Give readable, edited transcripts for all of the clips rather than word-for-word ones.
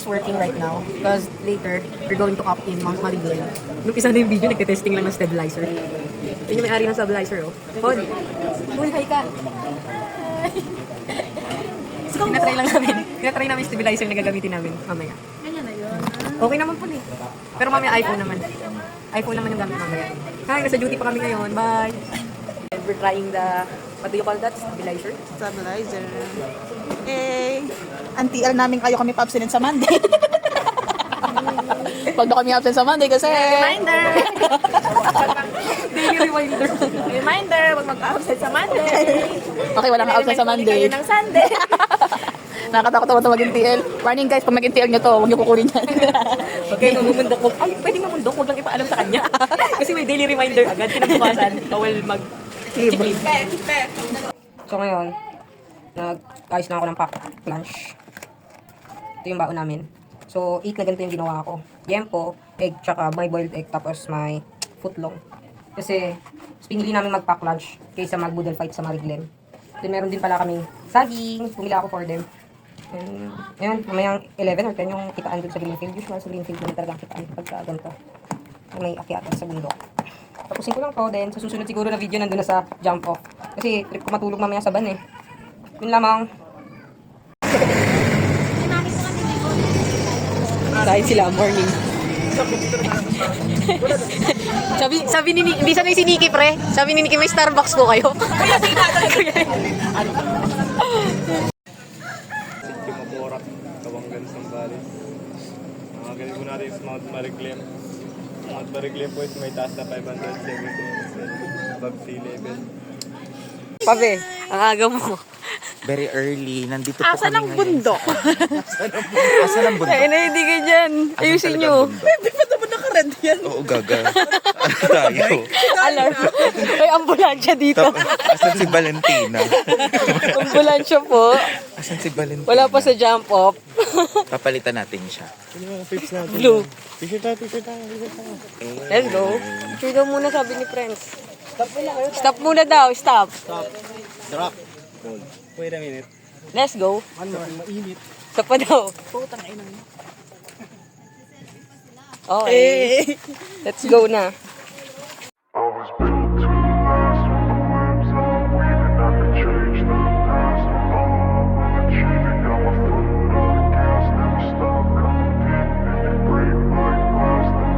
is working right now because later we're going to up in Mount Marigol. Nung isa na yung video, nagte-testing lang ng stabilizer. Yun yung may-ari ng stabilizer, oh. Paul, hi ka. Tinatry namin yung stabilizer na gagamitin namin mamaya. Ganyan na yun. Okay naman po eh. Pero mamaya iPhone naman. iPhone naman yung gamit mamaya. Hi, nasa duty pa kami ngayon. Bye! And we're trying the, what do you call that? Stabilizer? Stabilizer. Eh, ang TL namin kayo kami pa-absent sa Monday. Pag na kami absent sa Monday kasi... Reminder! Daily reminder. Reminder, wag mag-absent sa Monday. Okay, wala kang absent sa Monday. Kayo ng Sunday. Nakakatakot naman ito maging TL. Warning guys, pag maging TL nyo to, huwag nyo kukunin yan. Okay, mamumundok ko. Ay, pwedeng mamundok. Huwag lang ipaalam sa kanya. Kasi may daily reminder agad. Kinabukasan, bawal mag-leave. So ngayon, nag-ayos na ako ng pack lunch. Ito yung baon namin. So, 8 na ganito yung ginawa ko. Yempo, egg, tsaka may boiled egg, tapos may footlong. Kasi, pinili namin mag-pack lunch kaysa mag-boodle fight sa Mariglem. Then, meron din pala kaming saging. Pumila ako for them. And, ayun, mamayang 11 or 10 yung kitaan dun sa Greenfield. Usual sa Greenfield yung talagang kitaan pagka ganito. May akyatan sa bundok. Tapusin ko lang to, then sa susunod siguro na video nandun na sa jump off. Kasi trip ko matulog mamaya sa van eh. Yun lamang. Kahit sila, morning. sabi ni Nikki, hindi sanay si Nikki pre. Sabi ni Nikki, may Starbucks ko kayo. Maporak, Kawangan, Sambales. Galing ko natin sa Mount Mariglem. Mount Mariglem po is may taas na 570 above sea level. Pabe, ang aga mo. Very early. Nandito po Asa kami ng bundok? Asa ng bundok? Ay, hindi ka dyan. Ayusin nyo. Di ba naman naka-red yan? Oo, gaga. Tayo. Alarm. May ambulansya dito. Asan si Valentina? Ambulansya po. Asan si Valentina? Wala pa sa jump off. Papalitan natin siya. Ano yung pips natin? Blue. T-shirt tayo, t-shirt tayo. Let's go. Picture daw muna sabi ni Friends. Stop muna daw. Stop. Drop. Wait a minute. Let's go. Ano? Mainit. Stop pa daw. Okay. Let's go na. I was built to last when the webs are weaving. I could change the past with all I'm achieving. Got my foot on the gas, never stop competing. If you break like glass, then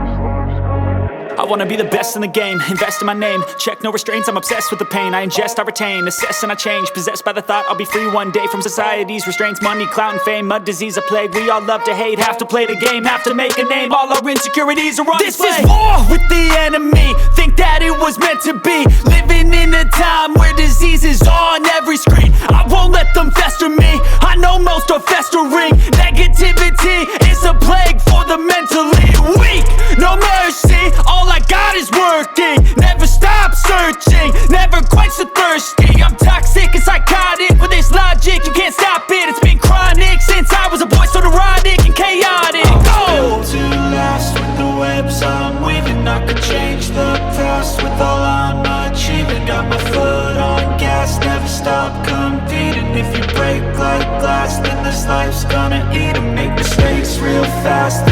this life's gonna end. I wanna be the best in the game, invest in my name. Check no restraints, I'm obsessed with the pain. I ingest, I retain, assess and I change. Possessed by the thought I'll be free one day from society's restraints. Money, clout and fame, a disease, a plague. We all love to hate, have to play the game, have to make a name. All our insecurities are on display. This is war with the enemy, think that it was meant to be. Living in a time where disease is on every screen. I won't let them fester me, I know most are festering. Negativity is a plague for the mentally weak. No mercy, all I got is working. Never stop searching, never quench the thirsty. I'm toxic and psychotic with this logic, you can't stop it. It's been chronic since I was a boy, so neurotic and chaotic. Go! To last with the webs I'm weaving. I could change the past with all I'm achieving. Got my foot on gas, never stop competing. If you break like glass, then this life's gonna eat 'em. Make mistakes real fast.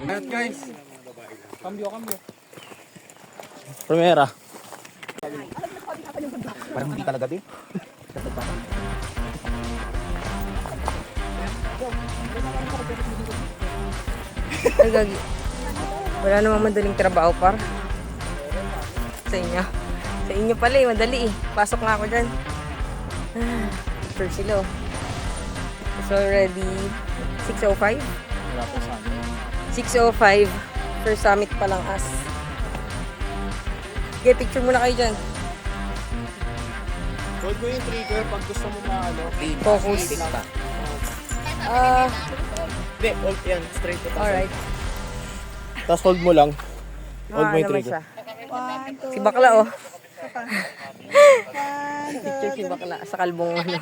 Alright guys. Cambio. Primera. Parang hindi talaga, babe. Ay, gagi. Wala namang madaling trabaho par. Sa inyo. Sa inyo pala eh, madali eh. Pasok nga ako dyan. Sure sila oh. It's already 6:05. 6:05. First summit pa lang as. Okay, picture muna kayo dyan. Hold mo yung trigger pag gusto mo maano. Focus. Hindi, hold yan. Straight to. Alright. Tapos hold mo lang. Hold mo yung Naman trigger. siya. Si Bakla oh. Picture si Bakla sa kalbong ano.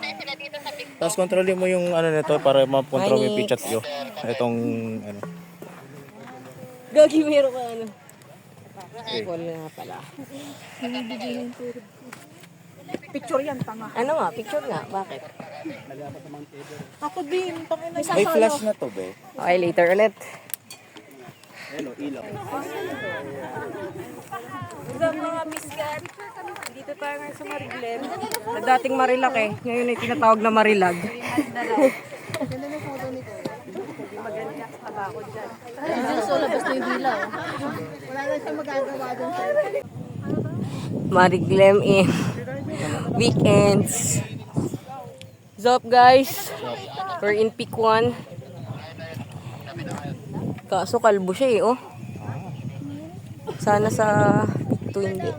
Tapos kontrolin mo yung ano nito para ma-control mo yung Minix. pitch at yo. Itong ano. Gagi, meron ka ano. Wala na pala. Picture yan, tanga. Ano nga? Picture nga. Bakit? Ako din, tangina. May flash na to, be. Okay, later ulit. What's mga miskat? Dito tayo ngayon sa Mariglem. Na dating Marilac eh. Ngayon ay tinatawag na Marilag. Mariglem in weekends. What's up guys? We're in peak 1. Kaso kalbo siya eh, oh. Sana sa peak 2 hindi.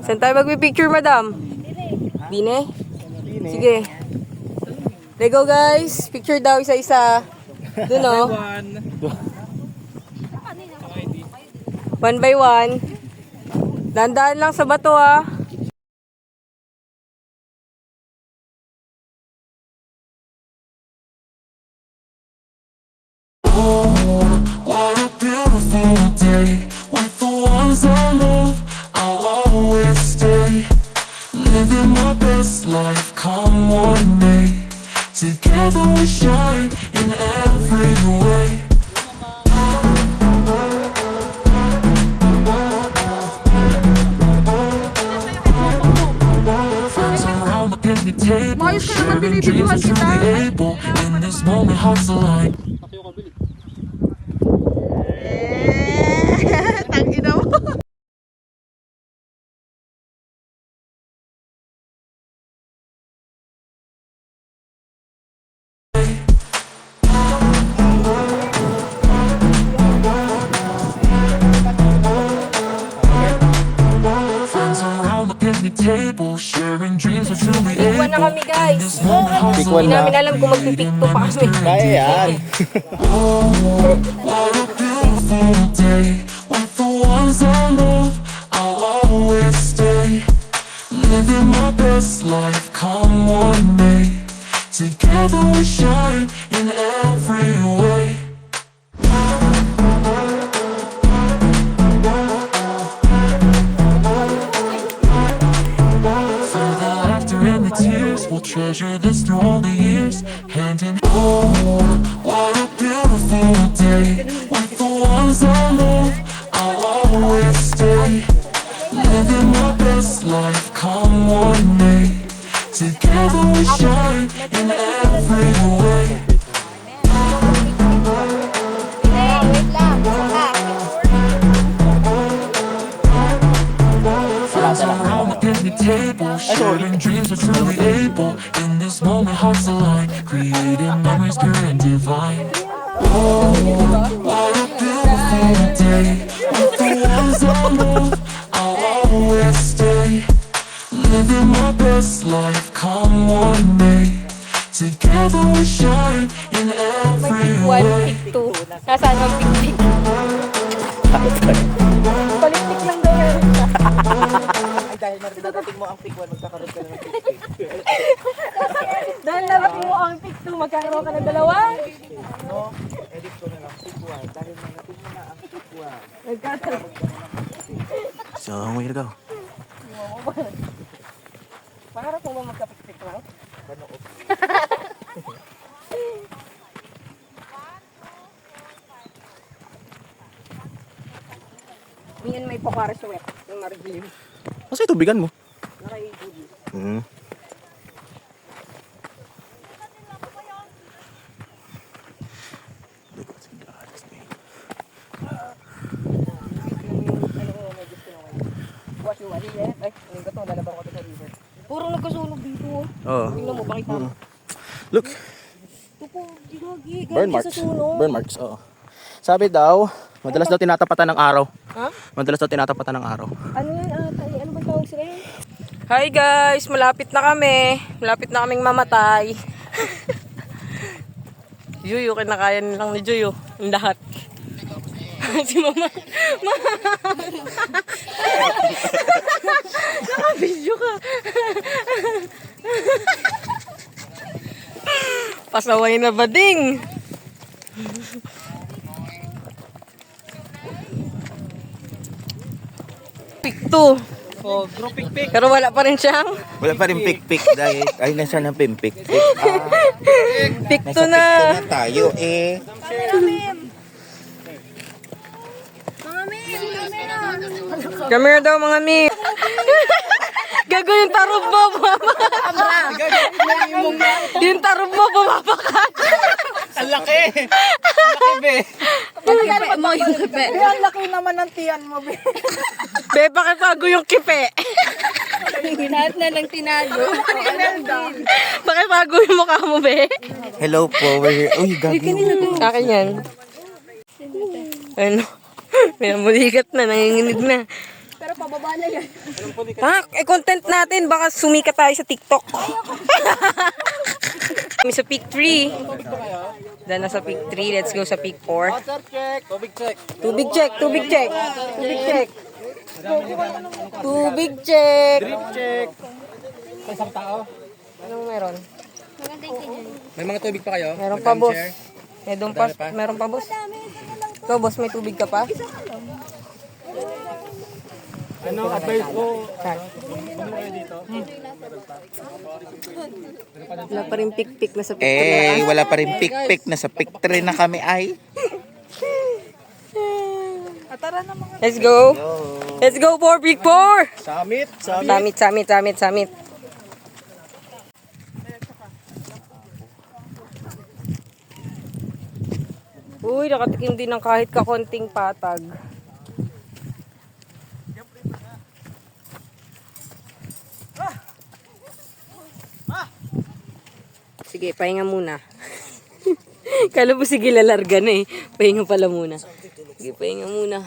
Saan tayo magpipicture, madam? Dine? Sige. Let's go, guys. Picture daw isa-isa. Dun, oh. 1 by 1. Dandaan lang sa bato, ah. What a beautiful day. With the ones I love, I'll always stay. Living my best life, come what may. Together we shine in every way. Friends around the picnic table, sharing dreams are truly able. In this moment, hearts align. Tangina mo. Friends around the picnic table, sharing dreams are truly Iwan na able. kami, guys. This moment, hearts Hindi namin alam kung magpipik to pa kami. Kaya yan. What a beautiful day. With the ones I love, I'll always stay. Living my best life, come what may. Together we shine in every way. For the laughter and the tears, we'll treasure this through all the years. Hand in hand, what a beautiful day. With the ones I love, I'll always stay. Living my best life, come what may. Together we shine in every way. Friends around the picnic table, sharing dreams are truly able. In this moment, hearts align, creating memories pure and divine. Oh, what a beautiful day. With the ones I love, I'll always stay. Living my best life, come what may. Together we shine in every Pick 1, way. pick 2. Nasaan ang pick 3? Balik-pick lang daw yan. Ay, dahil narating mo ang pick 1, magkakaroon ka na ng pick 2. Dahil narating mo ang pick 2, magkakaroon ka ng dalawa. No, edit ko na lang pick 1. Dahil narating mo na ang pick 1. Nagkakaroon. So, here we go. Pangarap mo ba magka-pick 1? Yan may pokara sa wet. Yung Mariglem. Kasi tubigan mo. Naka-Judy. Hmm. Puro nagkasunog dito. Oo. Tingnan mo, pakita mo. Look, Ito po, gigagi. burn marks. Burn marks, oo. Sabi daw, madalas daw tinatapatan ng araw. Ha? Madalas daw tinatapatan ng araw. Ano yan ata? Ano ba tawag sila yun? Hi guys! Malapit na kami. Malapit na kaming mamatay. Juyo, kinakaya nilang ni Juyo. Ang lahat. Si Mama. Naka-video ka. Pasaway na ba ding? Pick 2. Oh, group pick. Pero wala pa rin siyang Wala pa rin pick-pick dahil ay nasa na pick-pick. pick Nasa to na. pick na tayo eh. Come here daw mga mi. Gago yung tarub mo, yung tarub mo, bumabakat. Ang laki! Ang laki, be! Be, ang laki naman ng tiyan mo, be. Be, pakitago yung kipe. Lahat na lang tinago. Pakitago yung mukha mo, be. Hello po, we're here. Uy, gagi. Akin yan. Ano? May mulikat na, nanginginig na. Pero pababa na yan. Ha? Content natin. Baka sumikat tayo sa TikTok. Kami sa peak 3. Dahil na sa peak 3. Let's go sa peak 4. Water check. Tubig check. Tubig check. Tubig check. Tubig check. Tubig check. Drip check. Sa isang tao. Anong meron? May mga tubig pa kayo? Meron pa, boss. Meron pa, boss. Ikaw, boss, may tubig ka pa? Ano, advice ko? Wala pa rin pick-pick na sa peak 3. Eh, wala pa rin pick-pick. Nasa pick 3 na kami ay. Tara na mga. Let's go. Let's go for peak 4. Summit. Summit. Uy, nakatikim din ng kahit kakonting patag. Sige, pahinga muna. Kala mo sige lalarga na eh. Pahinga pala muna. Sige, pahinga muna.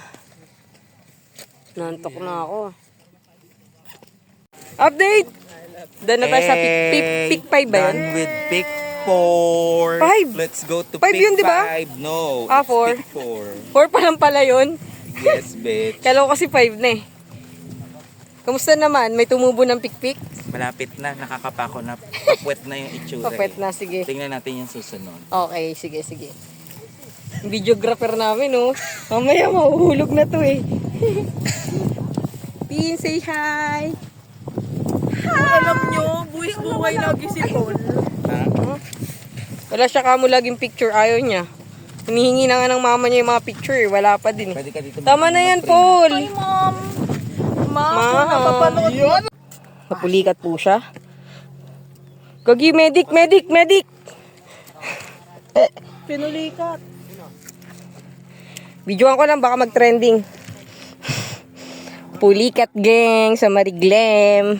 Nantok na ako. Update! Doon na tayo sa pick 5 ba yun? Done with pick 4. Five. Let's go to Five pick yun, di ba? 5. No, Ah, it's four. pick 4. 4 pa lang pala yun. Yes, bitch. Kala ko kasi 5 na eh. Kamusta naman? May tumubo ng pick-pick? Malapit na, nakakapako na. Papuwet na yung itsura. Papet na, sige. Tingnan natin yung susunod. Okay, sige. Videographer namin, oh. Mamaya mahuhulog na to eh. Pin, say hi! Alam nyo, buwis buhay lagi si Paul. Ha? Wala siya kamo laging picture, ayaw niya. Hinihingi na nga ng mama niya yung mga picture, wala pa din eh. Pwede ka dito. Tama na yan, Paul! Hi, Mom! Ma, Ma. napapanood yun. Napulikat po siya. Gagi, medic! Pinulikat. Videoan ko lang, baka mag-trending. Pulikat gang sa Mariglem.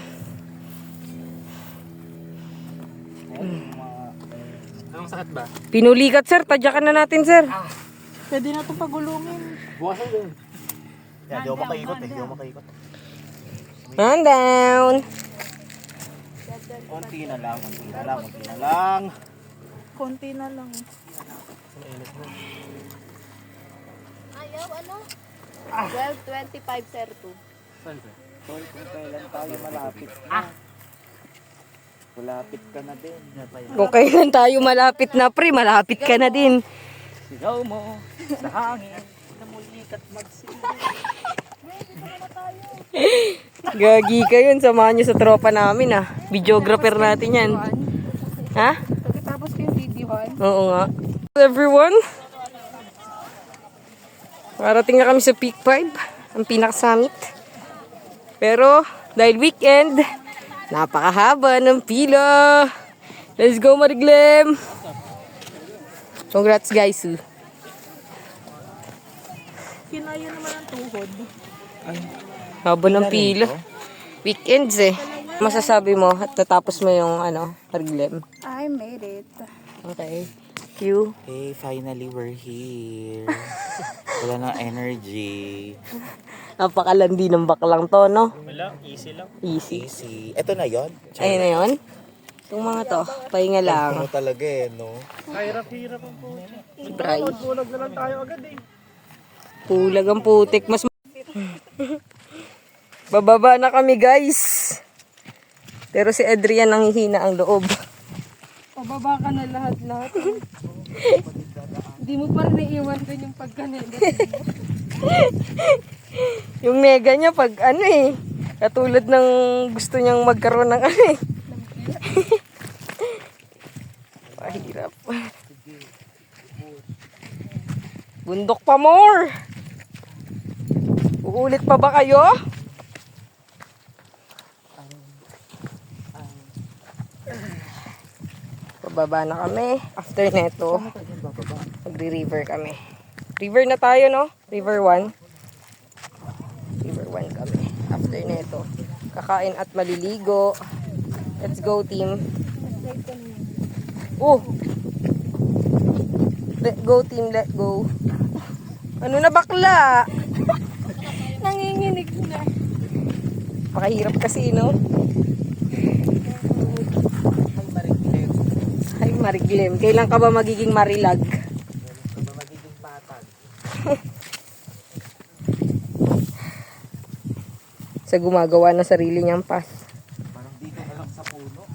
Anong sakit ba? Pinulikat, sir. Tadyakan na natin, sir. Pwede na itong pagulungin. Buwasan din. Di ako makaikot. Man down. Konti na lang. Konti na lang. Ayaw, ano? 12:25, sir, 2. Kailan tayo malapit? Malapit ka na din. Kung kailan tayo malapit na, pre, malapit ka na din. Sigaw mo sa hangin. Namulikat magsilbi. Gagi ka yun. Samahan nyo sa tropa namin, ah. Videographer natin yan. Ha? Pagkatapos ko yung videohan. Oo nga. Everyone, parating na kami sa Peak 5, ang pinaka-summit. Pero, dahil weekend, napakahaba ng pila. Let's go, Mariglem! Congrats, guys. Kinaya naman ang tuhod. Haba ng pila. Weekends eh. Masasabi mo at natapos mo yung Mariglem. I made it. Okay. You? Hey, finally we're here. Wala na energy. Napakalandi ng baklang to, no? Wala, easy lang. Easy. Easy. Ito na yon. Ayun na yun. Itong mga to, pahinga lang. Ano talaga eh, no? Hirap-hirap ang po. Bray. Bulag na lang tayo agad eh. Pulag ang putik. Mas bababa na kami, guys. Pero si Adrian ang hihina ang loob. Pababa ka na lahat-lahat. Hindi mo pa rin naiiwan dun yung pagkanila. Yung mega niya pag Katulad ng gusto niyang magkaroon ng ano eh. Mahirap. Bundok pa more. Uulit pa ba kayo? Pababa na kami. After neto, magri-river kami. River na tayo, no? River 1. River 1 kami. After neto, kakain at maliligo. Let's go, team. Oh! Let go, team. Let go. Ano na bakla? Nanginginig na. Pakahirap kasi, no? Ay, Mariglem. Kailan ka ba magiging Marilag? Magiging patag. Sa gumagawa ng sarili niyang path. Parang dito na lang sa puno.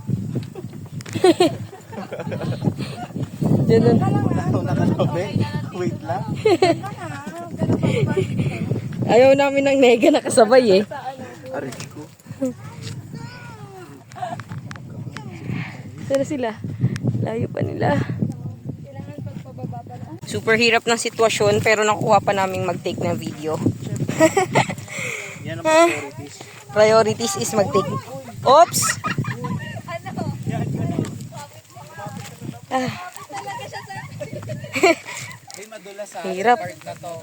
Diyan na. Wait lang. Ayaw namin ng nega na kasabay eh. Aray ko. Saan na sila? Layo pa nila. Super hirap ng sitwasyon pero nakuha pa naming mag-take ng video. Yan ang priorities. Priorities is mag-take. Oops! May madulas sa Hirap. part na to.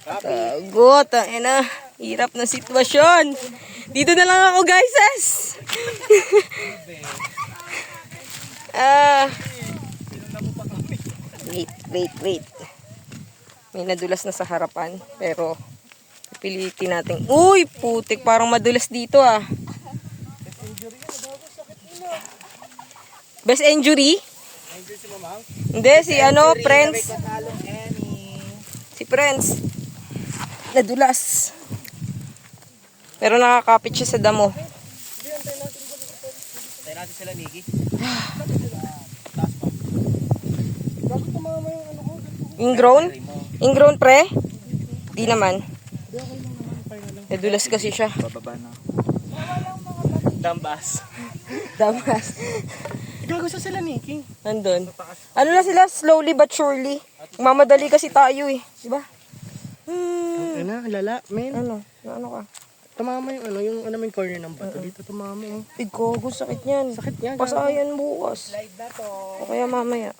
Tagot, ina. Hirap na sitwasyon. Dito na lang ako, guys. Wait. May nadulas na sa harapan, pero pipilitin natin. Uy, putik, parang madulas dito ah. Best injury? Hindi, si Friends. Si Friends. Nadulas. Pero nakakapit siya sa damo. Tayo natin sila, Nikki. Ingrown? Ingrown pre? Di naman. Nadulas kasi siya. Bababa na. Dambas. Damas. Gago sa sila, Nikki. Nandun. Ano na sila? Slowly but surely. Mamadali kasi tayo eh. Diba? Ano, lala, men. Ano? Ano ka? Tumama yung yung corner ng bato dito, tumama. Ikaw, sakit yan. Sakit yan. Pasayan bukas. O kaya mamaya.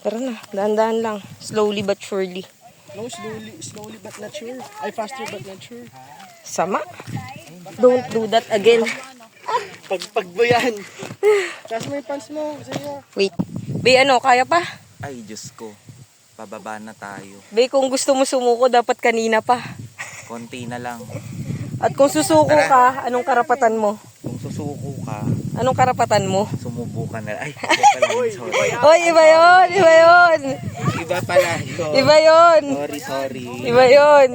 Tara na, dahan-dahan lang. Slowly but surely. No, slowly but not sure. Ay, faster but not sure. Sama? Don't do that again. Pagbayan. Tapos may pants mo. Sige. Wait. Be, kaya pa? Ay, Diyos ko. Pababa na tayo. Be, kung gusto mo sumuko, dapat kanina pa. Konti na lang. At kung susuko ka, anong karapatan mo? Kung susuko ka, Anong karapatan mo? sumubo ka na. Ay, iba pala yun. Sorry. Oy, iba yun! Iba yun! Iba pala yun. Iba yun! Sorry. Iba yun!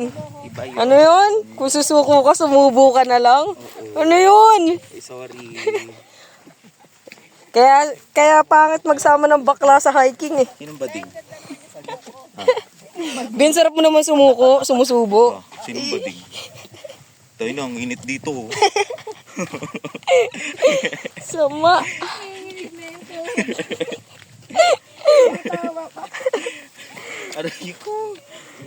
Iba yun. Ano yun? Kung susuko ka, sumubo ka na lang? Ano yun? Sorry. Kaya pangit magsama ng bakla sa hiking eh. Sinong bading? Ben, sarap mo naman sumusubo. Sinong bading? Tayo na, ang init dito. Sama. Aray ko.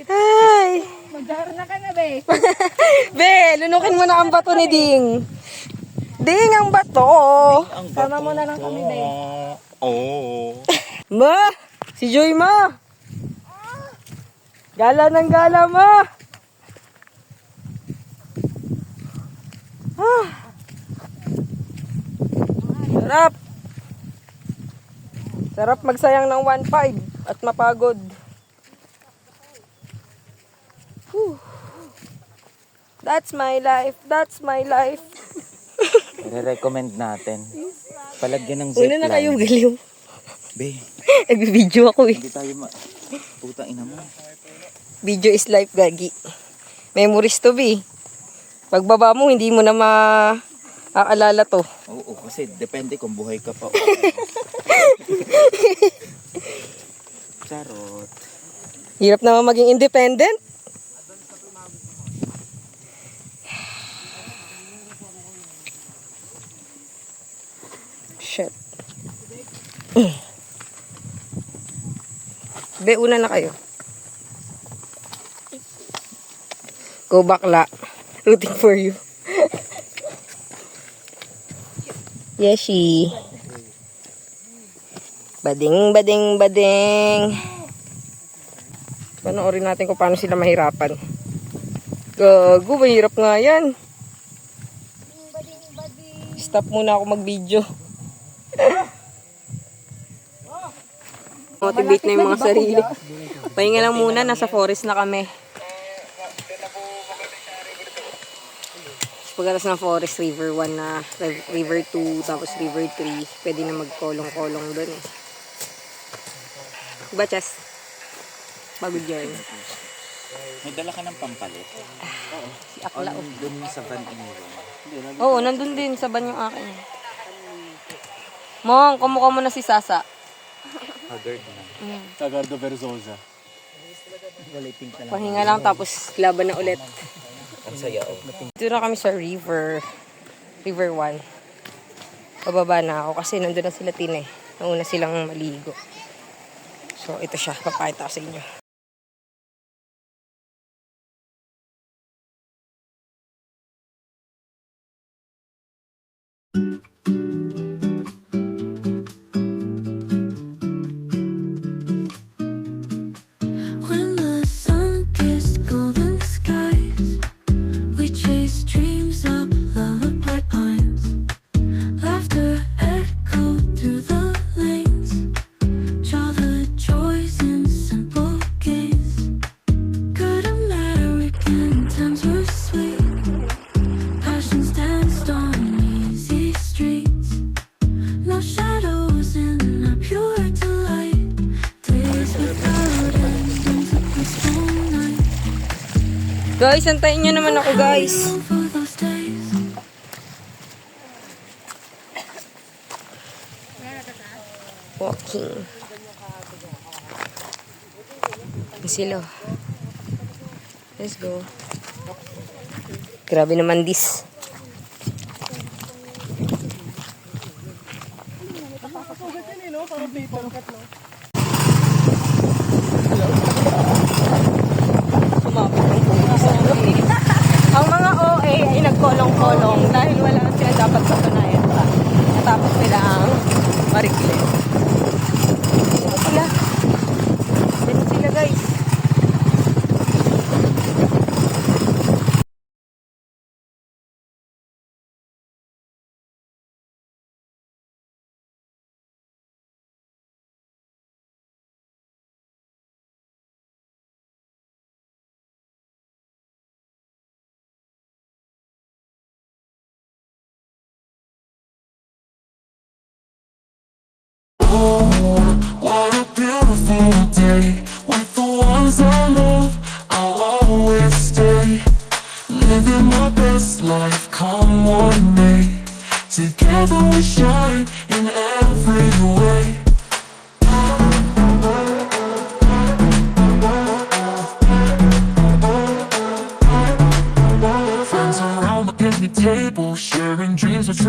Ay. Magdaro na ka na, be. Be, lunukin mo na ang bato ni Ding. Ding, ang bato. Sama mo na lang kami, be. Oo. Ma! Si Joy, ma! Gala ng gala, ma! Ah. Sarap! Sarap magsayang ng 1.5 at mapagod. Whew. That's my life. That's my life. I-recommend natin. Palagyan ng Una na kayong galiw. Be, Nag-video ako eh. hindi tayo Putang ina mo. Video is life, gagi. Memories to be. Pagbaba mo, hindi mo na maaalala to. Oo, kasi depende kung buhay ka pa. Charot. Hirap naman maging independent. Be, una na kayo. Go bakla. Rooting for you. Yeshi. Bading, bading, bading. Panoorin natin kung paano sila mahirapan. Gago, mahirap nga yan. Stop muna ako mag-video. Motivate na yung mga sarili. Pahinga lang muna, nasa forest na kami. Pagkatas ng forest, river 1 na, river 2, tapos river 3. Pwede na magkolong-kolong doon eh. Diba, Chess? Bago dyan. May dala ka ng pampalit? Si Akla. Doon sa van iniwan. Oo, nandun din sa ban yung akin. Mong, kumukha mo na si Sasa. Haggard na. Sagardo Verzosa. Pahinga lang tapos laban na ulit. Ang saya oh. Dito na kami sa river. River 1. Pababa na ako kasi nandun na sila Tine. Nauna silang maligo. So ito siya, papakita ko sa inyo. When the sun kissed golden skies, we chased dreams up lullaby pines. Laughter echoed through the lanes, childhood joys in simple games. Good American times were sweet, passions danced on easy streets. No shadows in our pure delight, days without end into peaceful night. Guys, antayin nyo naman ako guys. For those days. Walking. Sila. Let's go. Grabe naman this. Ang mga OA ay nagkolong-kolong dahil wala sila dapat patunayan pa. Natapos nila ang Marikle. Ito sila. Ito sila guys. What a beautiful day. With the ones I love, I'll always stay. Living my best life, come what may. Together we shine.